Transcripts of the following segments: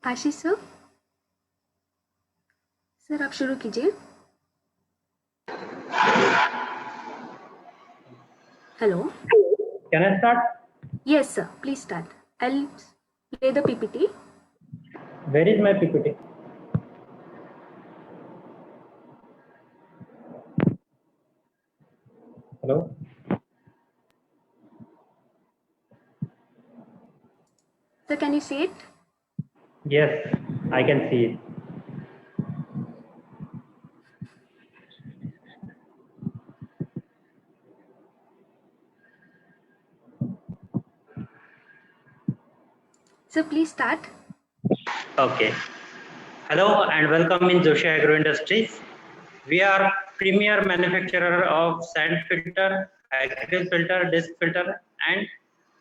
आशीष sir, sir आप शुरू कीजिए। Hello. Can I start? Yes sir, please start. I'll play the PPT. Where is my PPT? Hello? Sir, can you see it? Yes, I can see it. Sir, please start. Okay. Hello and welcome in Joshi Agro Industries. We are premier manufacturer of sand filter, acrylic filter, disc filter and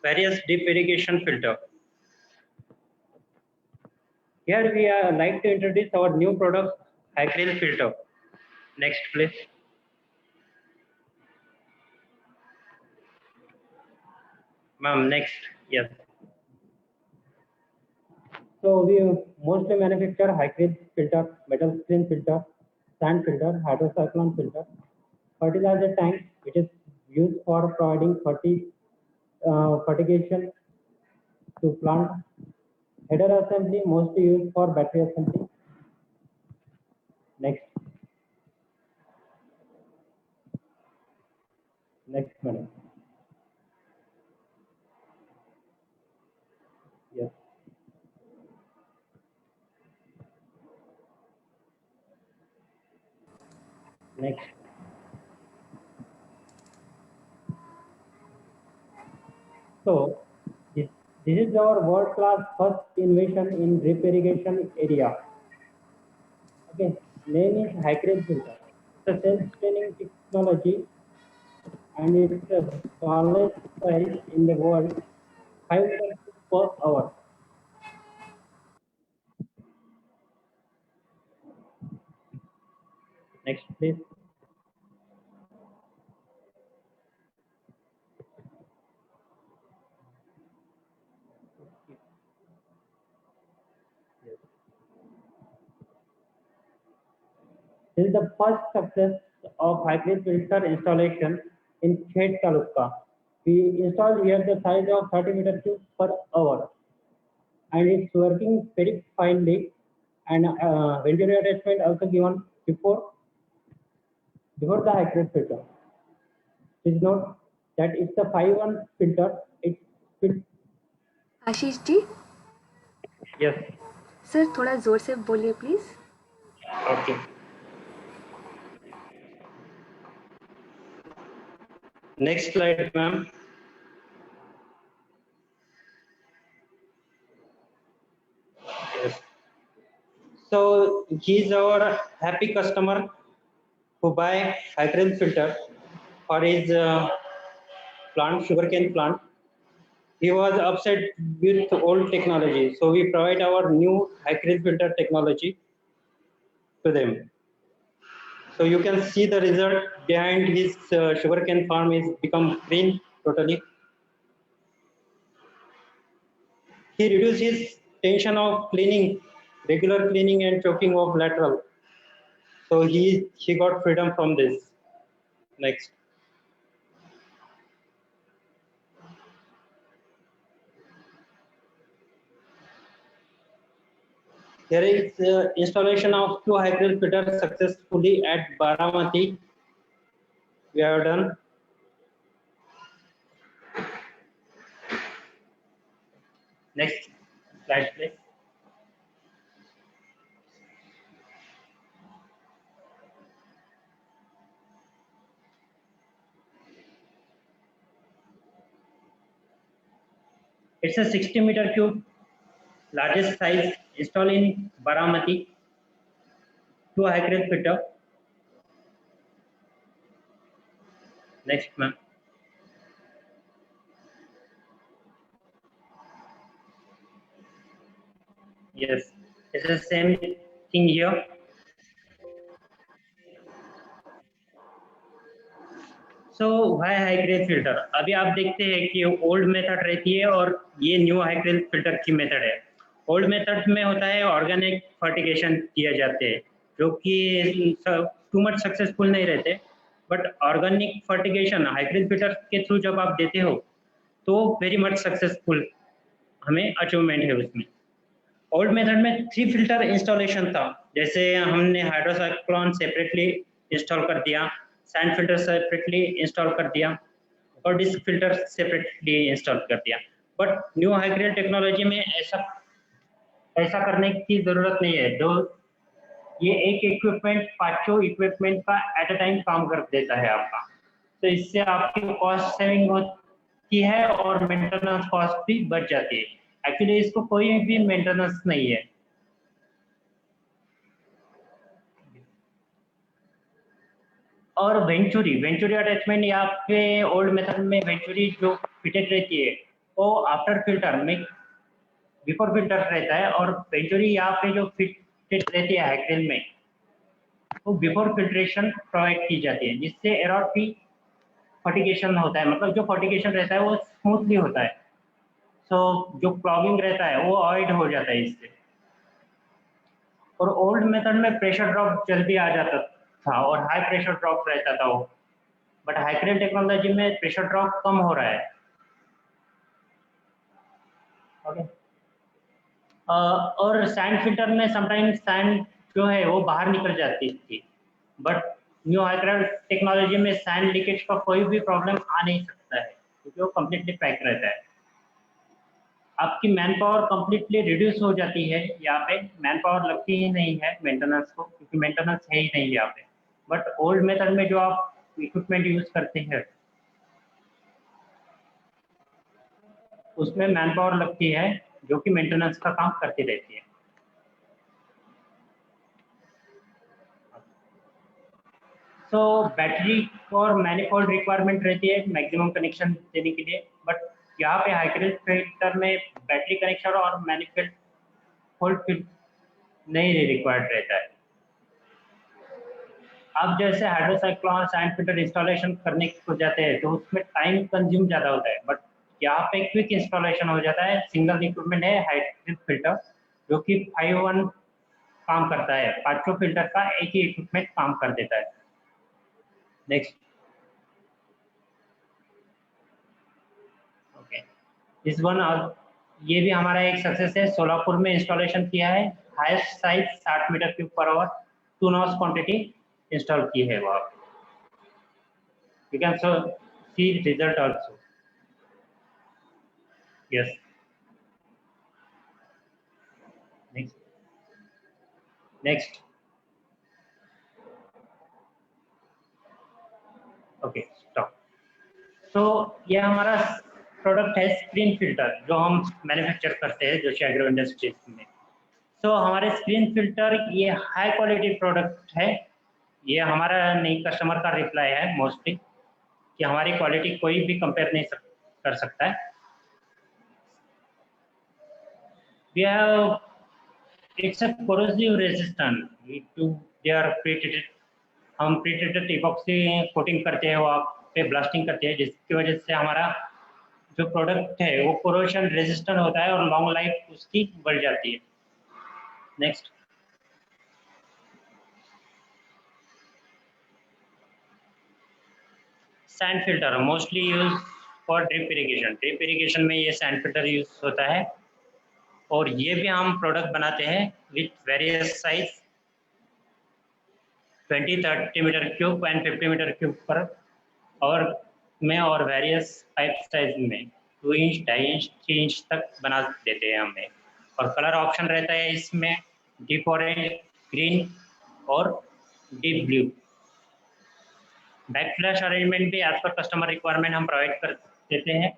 various deep irrigation filter. Here we are like to introduce our new product, acrylic filter. Next please. Ma'am, next. Yes. So we mostly manufacture acrylic filter, metal screen filter, sand filter, hydrocyclone filter, fertilizer tank. It is used for providing fertigation to plant. Header assembly mostly used for battery assembly. Next. Next, madam. Yes. Next. So this is our world-class first innovation in drip irrigation area. Okay, name is acrylic filter. It's a self-spinning technology and it's the smallest size in the world, 5 meters per hour. Next, please. This is the first success of hybrid filter installation in Khed Taluka. We installed here the size of 30 meter cube per hour, and it's working very finely. And ventilator attachment also given before the hybrid filter. Please note that it's the 5-1 filter. It's Ashish ji, yes. Sir थोड़ा जोर से बोलिए please. Okay. Next slide, ma'am. Yes. So he's our happy customer who buy acrylic filter for his plant, sugarcane plant. He was upset with old technology, so we provide our new acrylic filter technology to them. So you can see the result behind his sugarcane farm is become green totally. He reduced his tension of cleaning, regular cleaning and choking of lateral. So he got freedom from this. Next. Here is installation of 2 hybrid filters successfully at Baramati. We have done. Next slide, please. It's a 60 meter cube, largest size, installed in Baramati. 2 hybrid filter. Next, ma'am. Yes, it's the same thing here. So why high-grade filter? अभी आप देखते हैं कि old method रहती है और ये new high-grade filter की मेथड है. ओल्ड मेथड में होता है ऑर्गेनिक फर्टिगेशन किया जाते हैं, जो कि टू मच सक्सेसफुल नहीं रहते, but organic fertigation hybrid filter के थ्रू जब आप देते हो तो वेरी मच सक्सेसफुल हमें अचीवमेंट है उसमें। ओल्ड मेथड में 3 फिल्टर इंस्टॉलेशन था, जैसे हमने हाइड्रोसाइक्लोन सेपरेटली इंस्टॉल कर दिया, सैंड फिल्टर सेपरेटली इंस्टॉल कर दिया और डिस्क फिल्टर सेपरेटली इंस्टॉल कर दिया। बट न्यू हाइब्रिड टेक्नोलॉजी में ऐसा ऐसा करने की जरूरत नहीं है। जो ये एक इक्विपमेंट पांचों इक्विपमेंट का एट अ टाइम काम कर देता है आपका, तो इससे आपकी कॉस्ट सेविंग होती है और मेंटेनेंस कॉस्ट भी बच जाती है। एक्चुअली इसको कोई भी मेंटेनेंस नहीं है। और वेंचुरी अटैचमेंट यहाँ पे ओल्ड मेथड में वेंचुरी जो फिटेड रहती है वो आफ्टर फिल्टर में बिफोर फिल्टर रहता है, और वेंचुरी यहाँ पे जो फिटेड रहती है हाइड्रेल में वो बिफोर फिल्ट्रेशन प्रोवाइड की जाती है, जिससे एरर की फर्टिगेशन होता है, मतलब जो फर्टिगेशन रहता है वो स्मूथली होता है। सो जो क्लॉगिंग रहता है वो अवॉइड हो जाता है इससे। और ओल्ड मेथड में प्रेशर ड्रॉप जल्दी आ जाता था और हाई प्रेशर ड्रॉप रहता था वो, बट हाइब्रिड टेक्नोलॉजी में प्रेशर ड्रॉप कम हो रहा है। ओके। और सैंड फिल्टर में समटाइम्स सैंड जो है वो बाहर निकल जाती थी, बट न्यू हाइब्रिड टेक्नोलॉजी में सैंड लीकेज का कोई भी प्रॉब्लम आ नहीं सकता है, क्योंकि वो कम्प्लीटली पैक रहता है। आपकी मैन पावर कम्प्लीटली रिड्यूस हो जाती है, यहाँ पे मैन पावर लगती ही नहीं है मेंटेनेंस को, क्योंकि मेंटेनेंस है ही नहीं यहाँ पे। बट ओल्ड मेथड में जो आप इक्विपमेंट यूज करते हैं उसमें मैन पावर लगती है, जो कि मेंटेनेंस का काम करती रहती है। तो बैटरी और मैनिफोल्ड रिक्वायरमेंट रहती है मैक्सिमम कनेक्शन देने के लिए, बट यहाँ पे हाइब्रिड फिल्टर में बैटरी कनेक्शन और मैनिफोल्ड नहीं रिक्वायर्ड रहता है। आप जैसे हाइड्रोसाइक्लोन सैंड फिल्टर इंस्टॉलेशन करने को जाते हैं तो उसमें टाइम कंज्यूम ज़्यादा होता है, बट यहाँ पे क्विक इंस्टॉलेशन हो जाता है। सिंगल इक्विपमेंट है हाइब्रिड फिल्टर, जो कि 5-1 काम करता है, पांचों फिल्टर का एक ही इक्विपमेंट काम कर देता है। नेक्स्ट। ओके, इस वन ये भी हमारा एक सक्सेस है, सोलापुर में इंस्टॉलेशन किया है। Highest size 60 metre cube per hour 2 nos quantity install की है वहाँ। You can see result also. Yes. Next. Next. Okay, stop. तो ये हमारा प्रोडक्ट है स्क्रीन फिल्टर, जो हम मैन्युफैक्चर करते हैं जोशी एग्रो इंडस्ट्रीज में। तो हमारे स्क्रीन फिल्टर ये हाई क्वालिटी प्रोडक्ट है। ये हमारा नहीं, कस्टमर का रिप्लाई है मोस्टली कि हमारी क्वालिटी कोई भी कंपेयर नहीं कर सकता है। We have it's a corrosive resistant to they are pre-treated। हम प्री-ट्रीटेड इपॉक्सी कोटिंग करते हैं, वहाँ पे ब्लास्टिंग करते हैं, जिसकी वजह से हमारा जो प्रोडक्ट है वो कोरोशन रेजिस्टेंट होता है और लॉन्ग लाइफ उसकी बढ़ जाती है। Next. Sand filter mostly use for drip irrigation. Drip irrigation में ये सैंड फिल्टर यूज होता है, और ये भी हम प्रोडक्ट बनाते हैं with various size 20-30 metre cube and 50 metre cube per और में, और वेरियस पाइप साइज में 2 इंच 2.5 इंच 3 इंच तक बना देते हैं हमें। और कलर ऑप्शन रहता है इसमें डीप ऑरेंज, ग्रीन और deep blue. Back flash arrangement भी एज पर कस्टमर रिक्वायरमेंट हम प्रोवाइड कर देते हैं,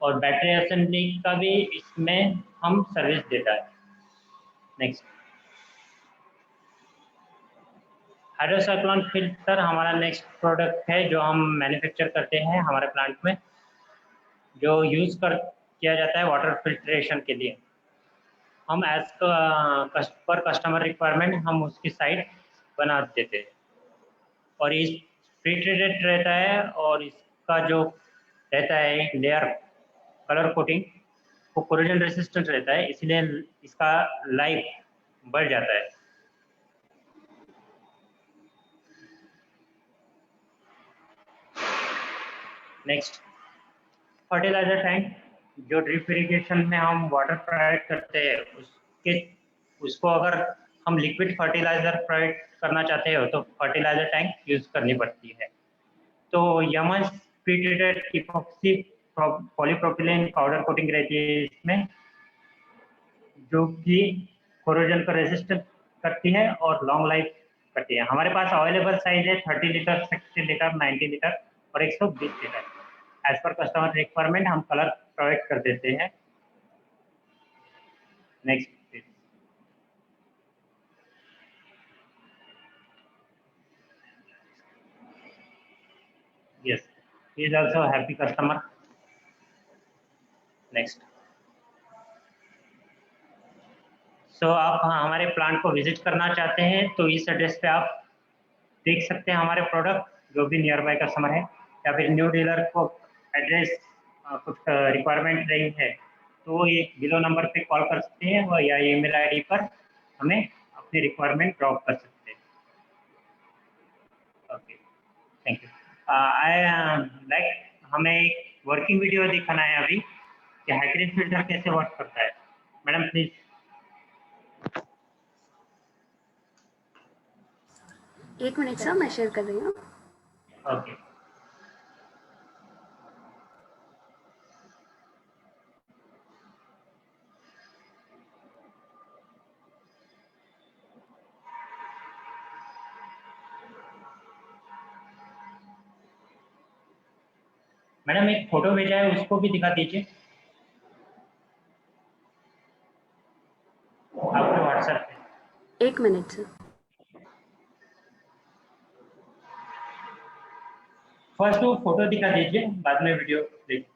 और बैटरी असेंबली का भी इसमें हम सर्विस देता है। नेक्स्ट। हाइड्रोसाइक्लोन फिल्टर हमारा नेक्स्ट प्रोडक्ट है जो हम मैन्युफैक्चर करते हैं हमारे प्लांट में, जो यूज किया जाता है वाटर फिल्ट्रेशन के लिए। हम एज पर कस्टमर रिक्वायरमेंट हम उसकी साइट बना देते हैं, और इस प्री ट्रीटेड रहता है, और इसका जो रहता है लेयर कलर कोटिंग वो कोरोजन रेसिस्टेंट रहता है, इसलिए इसका लाइफ बढ़ जाता है। नेक्स्ट, फर्टिलाइजर टैंक, जो ड्रिप इरिगेशन में हम वाटर प्रोवाइड करते हैं उसको अगर हम लिक्विड फर्टिलाइजर प्रोवाइड करना चाहते हो तो फर्टिलाइजर टैंक यूज करनी पड़ती है। तो यमस प्रीट्रीटेड इपॉक्सी पॉलीप्रोपिलीन पाउडर कोटिंग रहती है इसमें, जो कि कोरोजन को रेजिस्ट करती है और लॉन्ग लाइफ करती है। हमारे पास अवेलेबल साइज है 30 लीटर, 60 लीटर, 90 लीटर और 120 litre. As per customer requirement हम कलर प्रोवाइड कर देते हैं। Next please. Yes, he is also a happy customer. Next. So आप हमारे प्लांट को विजिट करना चाहते हैं तो इस एड्रेस पे आप देख सकते हैं हमारे प्रोडक्ट, जो भी नियर बाय कस्टमर है, या फिर न्यू डीलर को एड्रेस कुछ रिक्वायरमेंट रही है तो ये बिलो नंबर पे कॉल कर सकते हैं और या ईमेल आईडी पर हमें अपनी रिक्वायरमेंट ड्रॉप कर सकते हैं। Okay, thank you. I like, हमें एक वर्किंग वीडियो दिखाना है अभी कि हाइब्रिड फिल्टर कैसे वर्क करता है। Madam please. एक मिनट सर, मैं शेयर कर रही हूँ। ओके। मैडम एक फोटो भेजा है, उसको भी दिखा दीजिए आपके व्हाट्सएप पे। एक मिनट सर। फर्स्ट वो फोटो दिखा दीजिए, बाद में वीडियो देख लीजिए।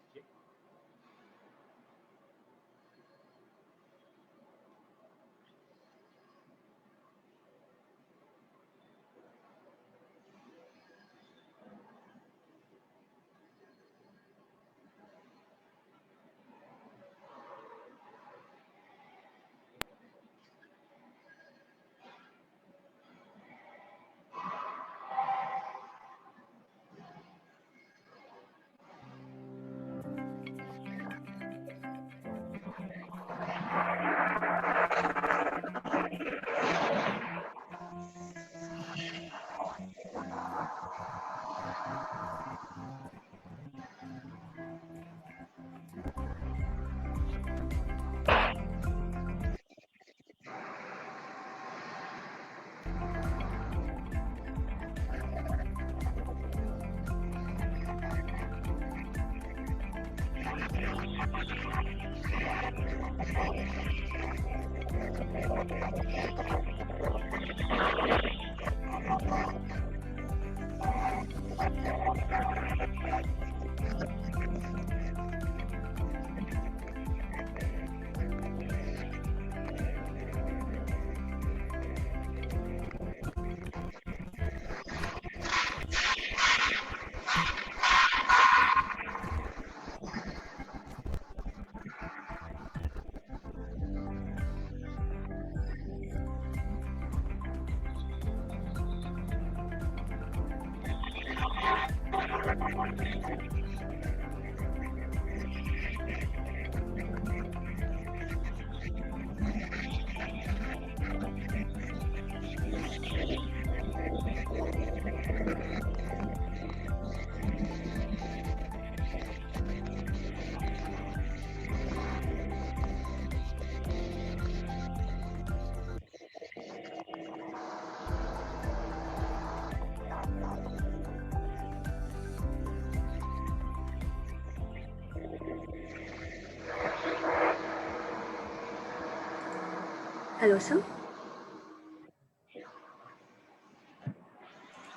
Hello sir.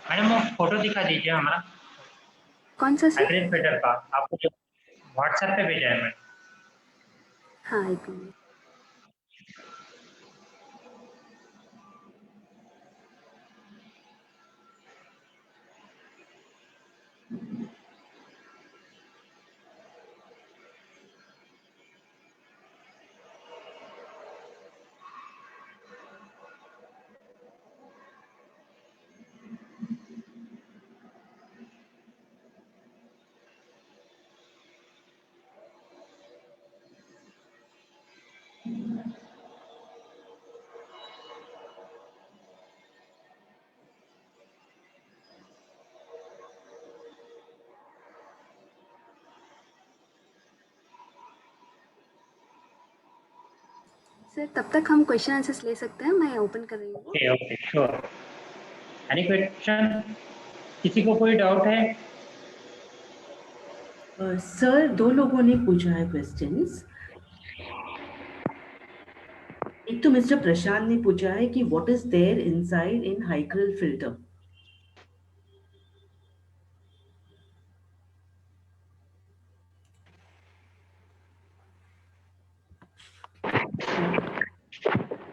मैडम वो फोटो दिखा दीजिए हमारा कौन सा सर? हाइब्रिड फिल्टर का, आपको जो व्हाट्सएप पे भेजा है मैडम। हाँ, एक मिनट। सर तब तक हम क्वेश्चन आंसर्स ले सकते हैं, मैं ओपन कर रही हूँ। Okay okay sure. Any question? किसी को कोई डाउट है? सर 2 लोगों ने पूछा है क्वेश्चंस। एक तो मिस्टर प्रशांत ने पूछा है कि what is there inside in hycral filter.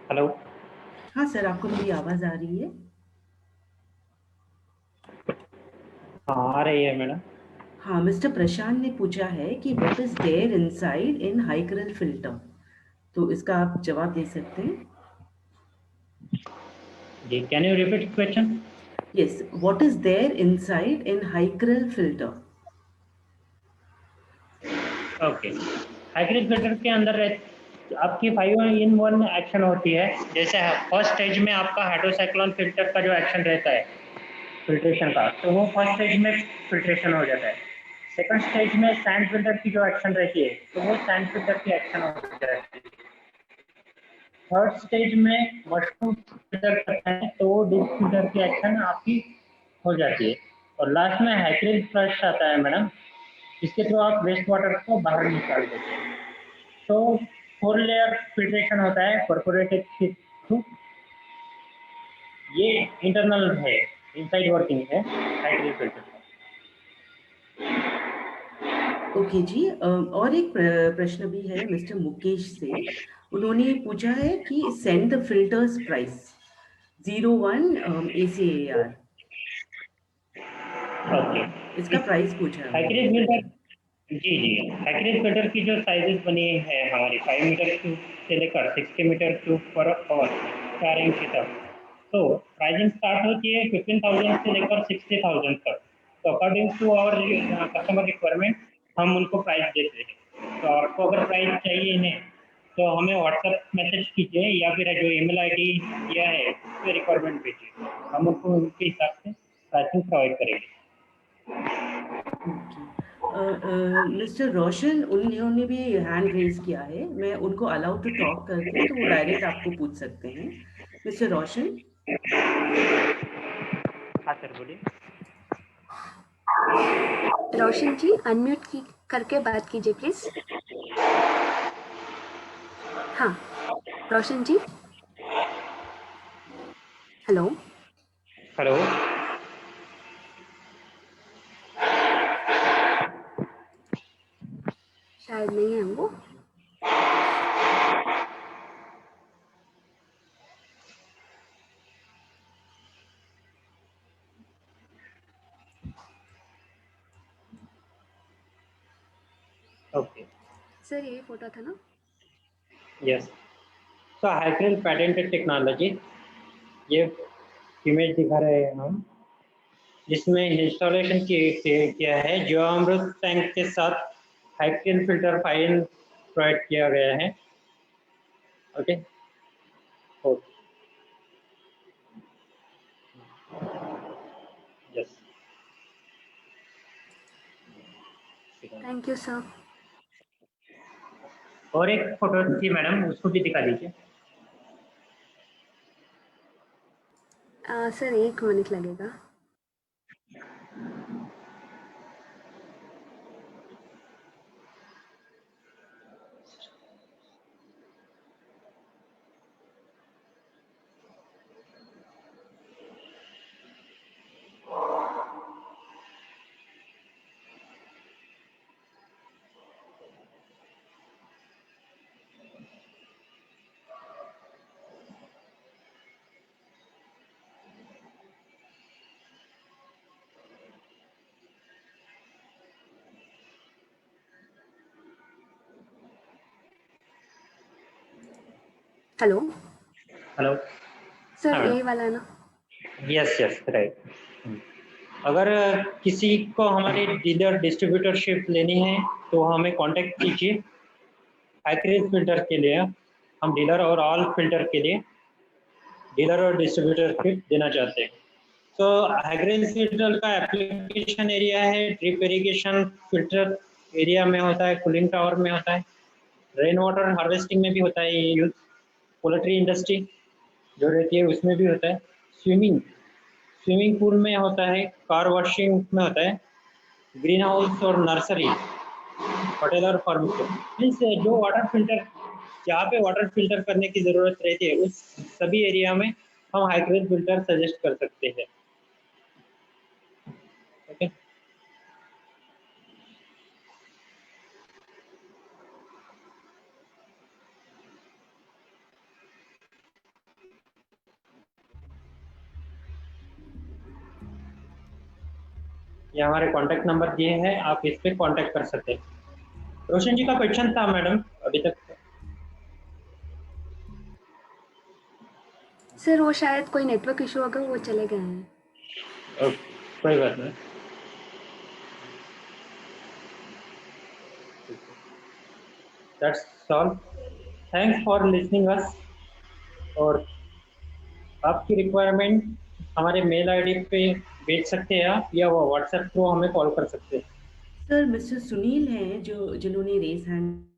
Hello. हाँ सर, आपको मेरी आवाज आ रही है? हाँ आ रही है मैडम। हाँ, मिस्टर प्रशांत ने पूछा है कि what is there inside in hycral filter. तो इसका आप जवाब दे सकते हैं। जी can you repeat question? Yes, what is there inside in hycral filter. Okay. Hybrid filter के अंदर आपकी 5-in-1 एक्शन होती है। जैसे फर्स्ट स्टेज में आपका हाइड्रोसाइक्लोन फिल्टर का जो एक्शन रहता है फिल्ट्रेशन का, तो वो फर्स्ट स्टेज में फिल्ट्रेशन हो जाता है। सेकंड स्टेज में सैंड फिल्टर की जो एक्शन रहती है, तो वो सैंड फिल्टर की एक्शन हो जाती है। थर्ड स्टेज में मशरूम फिल्टर करते हैं, तो वो डिप फिल्टर की एक्शन आपकी हो जाती है। और लास्ट में हाइब्रिड फ्लश आता है मैडम, इसके थ्रू आप वेस्ट वाटर को बाहर निकाल देते हैं। तो 4 लेयर फिल्ट्रेशन होता है कॉर्पोरेटेड के थ्रू। ये इंटरनल है, इनसाइड वर्किंग है हाइड्रिल फिल्टर। ओके जी। और एक प्रश्न भी है मिस्टर मुकेश से। उन्होंने पूछा है कि send the filters price 01 ACAR। Okay. इसका प्राइस पूछा है हाइड्रिल उन्होंने। फिल्टर, जी जी, हाइड्रिल फिल्टर की जो साइजेस बनी है हमारी 5 मीटर क्यूब से लेकर 60 metre cube per hour 4 inch तक, तो प्राइसिंग स्टार्ट होती है 15,000 से लेकर 60,000 तक। तो according to our customer requirement हम उनको प्राइस देते हैं। तो आपको अगर प्राइस चाहिए इन्हें, तो हमें व्हाट्सएप मैसेज कीजिए या फिर जो ईमेल आईडी दिया है उस पर रिक्वायरमेंट भेजिए, हम उनको उनके हिसाब से प्राइसिंग प्रोवाइड करेंगे। मिस्टर रोशन, उन्होंने भी हैंड रेज किया है। मैं उनको अलाउ टू टॉक करती हूँ, तो वो डायरेक्ट आपको पूछ सकते हैं। मिस्टर रोशन। हाँ सर बोलिए। रोशन जी अनम्यूट की करके बात कीजिए प्लीज। हाँ रोशन जी। हेलो। हेलो। शायद नहीं है वो। ओके सर ये फोटो था ना? यस। सो हाइड्रिल पैटेंटेड टेक्नोलॉजी, ये इमेज दिखा रहे हैं हम, जिसमें इंस्टॉलेशन किया है जीवामृत टैंक के साथ हाइड्रिल फिल्टर फाइन प्रोवाइड किया गया है। Okay okay yes. Thank you sir. और एक फोटो थी मैडम, उसको भी दिखा दीजिए। सर 1 मिनट लगेगा। हेलो। हेलो सर हाँ ये वाला ना? Yes yes right. अगर किसी को हमारी डीलर डिस्ट्रीब्यूटरशिप लेनी है तो हमें कांटेक्ट कीजिए। हाइड्रिल फिल्टर के लिए हम डीलर और ऑल फिल्टर के लिए डीलर और डिस्ट्रीब्यूटरशिप देना चाहते हैं। तो हाइड्रिल फिल्टर का एप्लीकेशन एरिया है ड्रिप इरिगेशन फिल्टर एरिया में होता है, कूलिंग टावर में होता है, रेन वाटर हार्वेस्टिंग में भी होता है ये यूज। पोल्ट्री इंडस्ट्री जो रहती है उसमें भी होता है। स्विमिंग पूल में होता है, कार वॉशिंग में होता है, ग्रीन हाउस और नर्सरी, होटल और फार्म को मीन्स जो वाटर फिल्टर, जहाँ पे वाटर फिल्टर करने की ज़रूरत रहती है उस सभी एरिया में हम हाइक्रेज फिल्टर सजेस्ट कर सकते हैं। ओके, ये हमारे कॉन्टैक्ट नंबर दिए हैं, आप इस पे कॉन्टैक्ट कर सकते हैं। रोशन जी का क्वेश्चन था मैडम अभी तक। सर वो शायद कोई नेटवर्क इशू होगा, वो चले गए हैं। कोई बात नहीं। That's all, thanks for listening अस। और आपकी रिक्वायरमेंट हमारे मेल आईडी पे भेज सकते हैं आप, या वो व्हाट्सएप थ्रू हमें कॉल कर सकते हैं। सर मिस्टर सुनील हैं जो जिन्होंने रेज हैंड